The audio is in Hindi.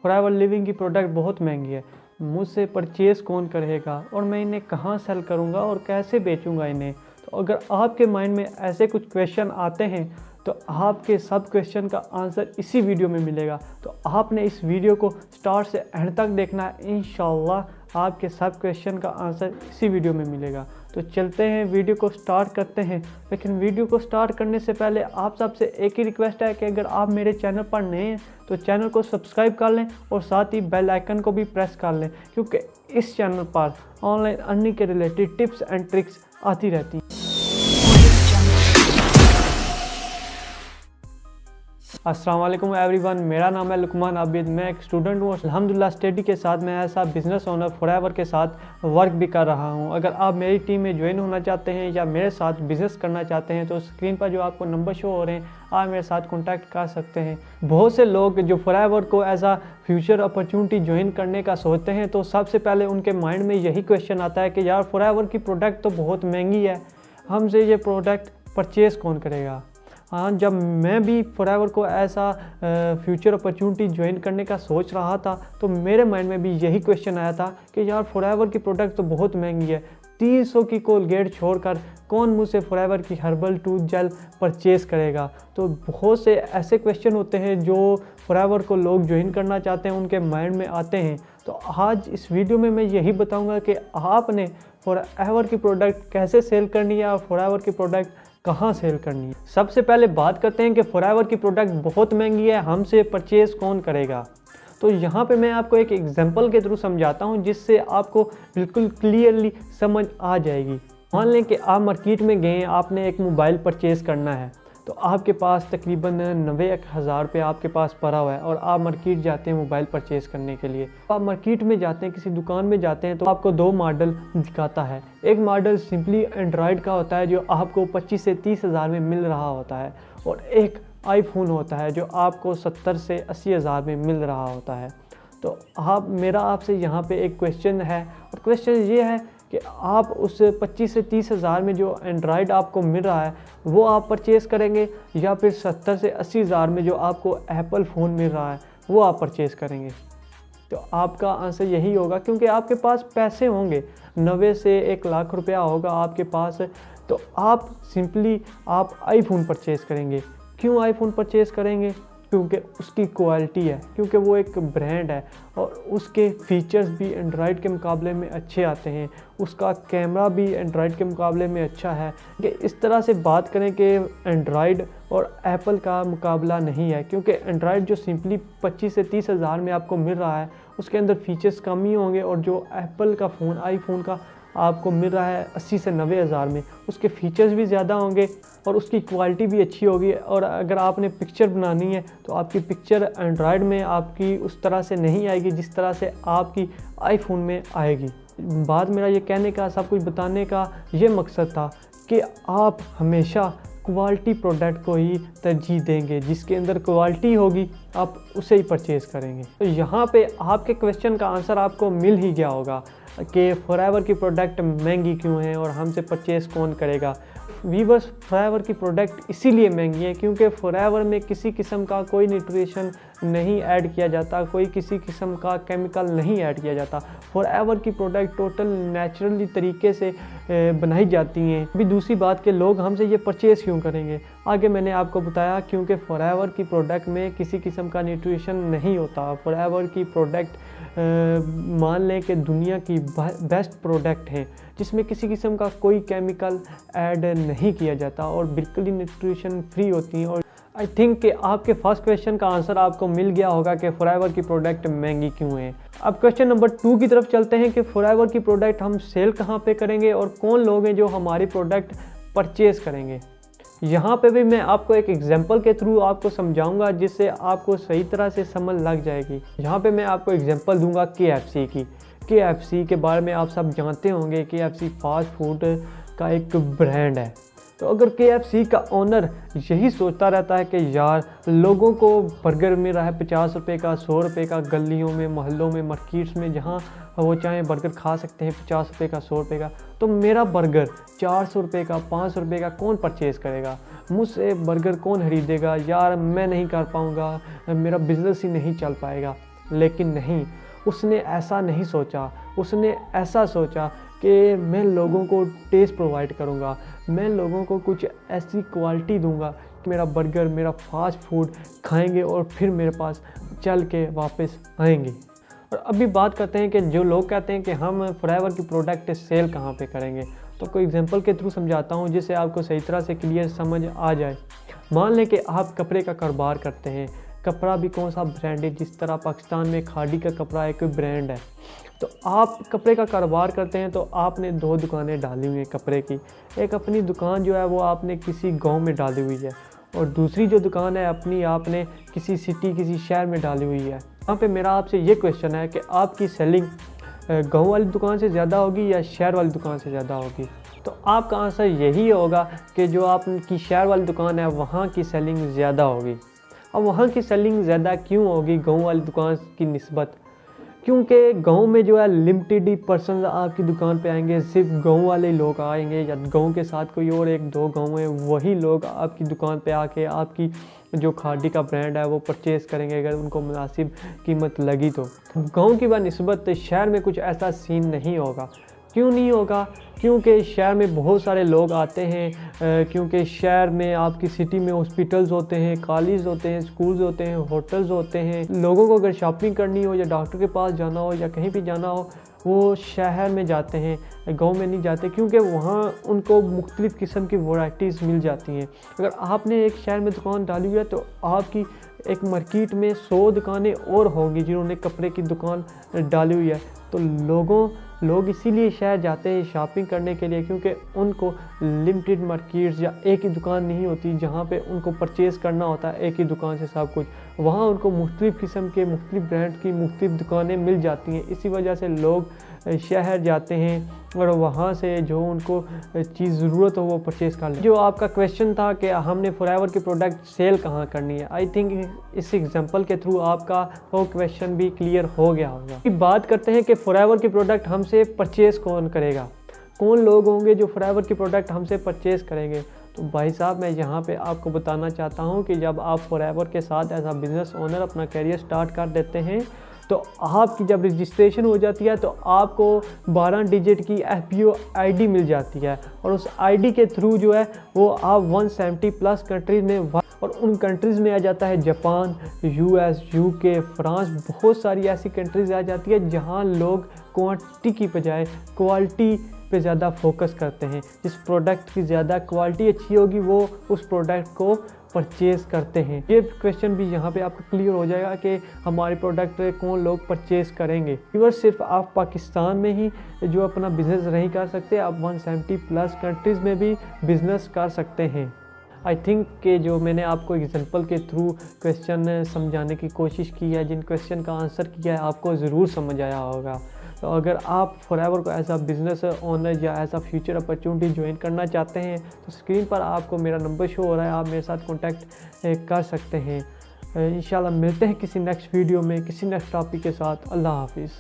फॉरएवर लिविंग की प्रोडक्ट बहुत महंगी है, मुझसे परचेज़ कौन करेगा और मैं इन्हें कहाँ सेल करूँगा और कैसे बेचूँगा इन्हें। तो अगर आपके माइंड में ऐसे कुछ क्वेश्चन आते हैं तो आपके सब क्वेश्चन का आंसर इसी वीडियो में मिलेगा। तो आपने इस वीडियो को स्टार्ट से एंड तक देखना है, इंशाल्लाह आपके सब क्वेश्चन का आंसर इसी वीडियो में मिलेगा। तो चलते हैं, वीडियो को स्टार्ट करते हैं। लेकिन वीडियो को स्टार्ट करने से पहले आप सबसे एक ही रिक्वेस्ट है कि अगर आप मेरे चैनल पर नए हैं तो चैनल को सब्सक्राइब कर लें और साथ ही बेल आइकन को भी प्रेस कर लें, क्योंकि इस चैनल पर ऑनलाइन अर्निंग के रिलेटेड टिप्स एंड ट्रिक्स आती रहती हैं। अस्सलाम वालेकुम एवरीवन, मेरा नाम है लुकमान आबिद। मैं एक स्टूडेंट हूँ। अल्हम्दुलिल्लाह स्टडी के साथ मैं ऐसा बिज़नेस ओनर फॉरएवर के साथ वर्क भी कर रहा हूँ। अगर आप मेरी टीम में ज्वाइन होना चाहते हैं या मेरे साथ बिज़नेस करना चाहते हैं तो स्क्रीन पर जो आपको नंबर शो हो रहे हैं आप मेरे साथ कॉन्टैक्ट कर सकते हैं। बहुत से लोग जो फॉरएवर को एज आ फ्यूचर अपॉर्चुनिटी ज्वाइन करने का सोचते हैं तो सबसे पहले उनके माइंड में यही क्वेश्चन आता है कि यार फॉरएवर की प्रोडक्ट तो बहुत महंगी है, हमसे ये प्रोडक्ट परचेज़ कौन करेगा। हाँ, जब मैं भी फॉरएवर को ऐसा फ्यूचर अपॉर्चुनिटी ज्वाइन करने का सोच रहा था तो मेरे माइंड में भी यही क्वेश्चन आया था कि यार फॉरएवर की प्रोडक्ट तो बहुत महंगी है, 300 की कोलगेट छोड़कर कौन मुझसे फॉरएवर की हर्बल टूथ जेल परचेज़ करेगा। तो बहुत से ऐसे क्वेश्चन होते हैं जो फॉरएवर को लोग ज्वाइन करना चाहते हैं उनके माइंड में आते हैं। तो आज इस वीडियो में मैं यही बताऊंगा कि आपने फॉरएवर की प्रोडक्ट कैसे सेल करनी है और फॉरएवर की प्रोडक्ट कहाँ सेल करनी है। सबसे पहले बात करते हैं कि फॉरएवर की प्रोडक्ट बहुत महंगी है, हमसे परचेज़ कौन करेगा। तो यहाँ पे मैं आपको एक एग्जांपल के थ्रू समझाता हूँ जिससे आपको बिल्कुल क्लियरली समझ आ जाएगी। मान लें कि आप मार्केट में गए, आपने एक मोबाइल परचेज़ करना है तो आपके पास तकरीबन 90,000 रुपये आपके पास पड़ा हुआ है और आप मार्केट जाते हैं मोबाइल परचेज़ करने के लिए। आप मार्केट में जाते हैं, किसी दुकान में जाते हैं तो आपको दो मॉडल दिखाता है। एक मॉडल सिंपली एंड्रॉयड का होता है जो आपको 25 से 30 हज़ार में मिल रहा होता है और एक आईफोन होता है जो आपको 70 से 80 हज़ार में मिल रहा होता है। तो मेरा आपसे यहाँ पे एक क्वेश्चन है और क्वेश्चन ये है कि आप उस 25 से 30 हज़ार में जो एंड्रॉयड आपको मिल रहा है वो आप परचेज़ करेंगे या फिर 70 से 80 हज़ार में जो आपको एप्पल फ़ोन मिल रहा है वो आप परचेज़ करेंगे। तो आपका आंसर यही होगा, क्योंकि आपके पास पैसे होंगे, 90 से 1 लाख रुपया होगा आपके पास, तो आप सिंपली आप आईफोन परचेज़ करेंगे। क्यों आईफोन परचेज़ करेंगे? क्योंकि उसकी क्वालिटी है, क्योंकि वो एक ब्रांड है और उसके फीचर्स भी एंड्रॉयड के मुकाबले में अच्छे आते हैं, उसका कैमरा भी एंड्रॉयड के मुकाबले में अच्छा है। कि इस तरह से बात करें कि एंड्रॉयड और एप्पल का मुकाबला नहीं है, क्योंकि एंड्रॉयड जो सिंपली 25 से 30 हज़ार में आपको मिल रहा है उसके अंदर फीचर्स कम ही होंगे और जो एप्पल का फ़ोन आईफोन का आपको मिल रहा है 80 से 90 हज़ार में उसके फीचर्स भी ज़्यादा होंगे और उसकी क्वालिटी भी अच्छी होगी। और अगर आपने पिक्चर बनानी है तो आपकी पिक्चर एंड्रॉयड में आपकी उस तरह से नहीं आएगी जिस तरह से आपकी आईफोन में आएगी। बात मेरा ये कहने का, सब कुछ बताने का ये मकसद था कि आप हमेशा क्वालिटी प्रोडक्ट को ही तरजीह देंगे, जिसके अंदर क्वालिटी होगी आप उसे ही परचेज़ करेंगे। तो यहाँ पे आपके क्वेश्चन का आंसर आपको मिल ही गया होगा कि फॉरएवर की प्रोडक्ट महंगी क्यों है और हमसे परचेज़ कौन करेगा। वीवर्स, फॉरएवर की प्रोडक्ट इसीलिए महंगी है क्योंकि फॉरएवर में किसी किस्म का कोई न्यूट्रिशन नहीं ऐड किया जाता, कोई किसी किस्म का केमिकल नहीं ऐड किया जाता। फॉरएवर की प्रोडक्ट टोटल नेचुरली तरीके से बनाई जाती हैं। अभी दूसरी बात कि लोग हमसे ये परचेज़ क्यों करेंगे, आगे मैंने आपको बताया, क्योंकि फॉरएवर की प्रोडक्ट में किसी किस्म का न्यूट्रिशन नहीं होता। फॉरएवर की प्रोडक्ट मान लें कि दुनिया की बेस्ट प्रोडक्ट है जिसमें किसी किस्म का कोई केमिकल ऐड नहीं किया जाता और बिल्कुल ही न्यूट्रिशन फ्री होती हैं। और आई थिंक कि आपके फर्स्ट क्वेश्चन का आंसर आपको मिल गया होगा कि फॉरएवर की प्रोडक्ट महंगी क्यों है। अब क्वेश्चन नंबर 2 की तरफ चलते हैं कि फॉरएवर की प्रोडक्ट हम सेल कहाँ पे करेंगे और कौन लोग हैं जो हमारी प्रोडक्ट परचेज़ करेंगे। यहाँ पे भी मैं आपको एक एग्जांपल के थ्रू आपको समझाऊंगा जिससे आपको सही तरह से समझ लग जाएगी। यहाँ पे मैं आपको एग्जांपल दूंगा KFC की। KFC के बारे में आप सब जानते होंगे, KFC फास्ट फूड का एक ब्रांड है। तो अगर KFC का ओनर यही सोचता रहता है कि यार लोगों को बर्गर मिल रहा है 50 रुपये का, 100 रुपये का, गलियों में, मोहल्लों में, मार्केट्स में जहाँ वो चाहें बर्गर खा सकते हैं 50 रुपये का, 100 रुपये का, तो मेरा बर्गर 400 रुपये का, 500 रुपये का कौन परचेज़ करेगा, मुझसे बर्गर कौन खरीदेगा, यार मैं नहीं कर पाऊँगा, मेरा बिज़नेस ही नहीं चल पाएगा। लेकिन नहीं, उसने ऐसा नहीं सोचा। उसने ऐसा सोचा कि मैं लोगों को टेस्ट प्रोवाइड करूँगा, मैं लोगों को कुछ ऐसी क्वालिटी दूँगा कि मेरा बर्गर, मेरा फास्ट फूड खाएंगे और फिर मेरे पास चल के वापस आएंगे। और अभी बात करते हैं कि जो लोग कहते हैं कि हम फॉरएवर की प्रोडक्ट सेल कहाँ पे करेंगे, तो कोई एग्जांपल के थ्रू समझाता हूँ जिससे आपको सही तरह से क्लियर समझ आ जाए। मान लें कि आप कपड़े का कारोबार करते हैं, कपड़ा भी कौन सा ब्रांड है, जिस तरह पाकिस्तान में खादी का कपड़ा एक ब्रांड है, तो आप कपड़े का कारोबार करते हैं तो आपने 2 दुकानें डाली हुई हैं कपड़े की। एक अपनी दुकान जो है वो आपने किसी गांव में डाली हुई है और दूसरी जो दुकान है अपनी आपने किसी सिटी, किसी शहर में डाली हुई है। यहाँ पे मेरा आपसे ये क्वेश्चन है कि आपकी सेलिंग गांव वाली दुकान से ज़्यादा होगी या शहर वाली दुकान से ज़्यादा होगी? तो आपका आंसर यही होगा कि जो आपकी शहर वाली दुकान है वहाँ की सेलिंग ज़्यादा होगी। अब वहाँ की सेलिंग ज़्यादा क्यों होगी गांव वाली दुकान की निस्बत? क्योंकि गांव में जो है लिमिटेड ही पर्सन आपकी दुकान पे आएंगे, सिर्फ गांव वाले लोग आएंगे या गांव के साथ कोई और 1-2 गांव है, वही लोग आपकी दुकान पे आके आपकी जो खादी का ब्रांड है वो परचेज़ करेंगे अगर उनको मुनासिब कीमत लगी तो। गांव की बनिस्बत शहर में कुछ ऐसा सीन नहीं होगा। क्यों नहीं होगा? क्योंकि शहर में बहुत सारे लोग आते हैं, क्योंकि शहर में आपकी सिटी में हॉस्पिटल्स होते हैं, कॉलेज होते हैं, स्कूल्स होते हैं, होटल्स होते हैं। लोगों को अगर शॉपिंग करनी हो या डॉक्टर के पास जाना हो या कहीं भी जाना हो वो शहर में जाते हैं, गांव में नहीं जाते, क्योंकि वहाँ उनको मुख्तलिफ़ किस्म की वैराइटीज़ मिल जाती हैं। अगर आपने एक शहर में दुकान डाली हुई है तो आपकी एक मार्केट में 100 दुकानें और होंगी जिन्होंने कपड़े की दुकान डाली हुई है। तो लोग इसीलिए शहर जाते हैं शॉपिंग करने के लिए, क्योंकि उनको लिमिटेड मार्केट्स या एक ही दुकान नहीं होती जहाँ पे उनको परचेज़ करना होता है एक ही दुकान से सब कुछ। वहाँ उनको मुख्तलिफ़ किस्म के मुख्तलिफ़ ब्रांड की मुख्तलिफ़ दुकानें मिल जाती हैं। इसी वजह से लोग शहर जाते हैं और वहाँ से जो उनको चीज़ ज़रूरत हो वो परचेज़ कर लें। जो आपका क्वेश्चन था कि हमने फॉरएवर की प्रोडक्ट सेल कहाँ करनी है, आई थिंक इस एग्जांपल के थ्रू आपका वो क्वेश्चन भी क्लियर हो गया होगा। बात करते हैं कि फॉरएवर की प्रोडक्ट हमसे परचेज़ कौन करेगा, कौन लोग होंगे जो फॉरएवर की प्रोडक्ट हमसे परचेज़ करेंगे। तो भाई साहब मैं यहाँ पे आपको बताना चाहता हूँ कि जब आप फॉरएवर के साथ एज आ बिज़नेस ओनर अपना करियर स्टार्ट कर देते हैं तो आपकी जब रजिस्ट्रेशन हो जाती है तो आपको 12 डिजिट की FBO ID मिल जाती है और उस ID के थ्रू जो है वो आप 170+ कंट्रीज़ में, और उन कंट्रीज़ में आ जाता है जापान, US, UK, फ्रांस, बहुत सारी ऐसी कंट्रीज़ आ जाती है जहाँ लोग क्वांटिटी की बजाय क्वालिटी पे ज़्यादा फोकस करते हैं। जिस प्रोडक्ट की ज़्यादा क्वालिटी अच्छी होगी वो उस प्रोडक्ट को परचेज़ करते हैं। ये क्वेश्चन भी यहाँ पे आपको क्लियर हो जाएगा कि हमारी प्रोडक्ट कौन लोग परचेज़ करेंगे। व्यूअर सिर्फ आप पाकिस्तान में ही जो अपना बिज़नेस नहीं कर सकते, आप 170+ कंट्रीज़ में भी बिज़नेस कर सकते हैं। आई थिंक कि जो मैंने आपको एग्जांपल के थ्रू क्वेश्चन समझाने की कोशिश की है, जिन क्वेश्चन का आंसर किया है, आपको ज़रूर समझ आया होगा। तो अगर आप फॉरएवर को एज आ बिज़नेस ओनर या एज आ फ्यूचर अपॉर्चुनिटी ज्वाइन करना चाहते हैं तो स्क्रीन पर आपको मेरा नंबर शो हो रहा है, आप मेरे साथ कॉन्टैक्ट कर सकते हैं। इंशाल्लाह मिलते हैं किसी नेक्स्ट वीडियो में किसी नेक्स्ट टॉपिक के साथ। अल्लाह हाफिज़।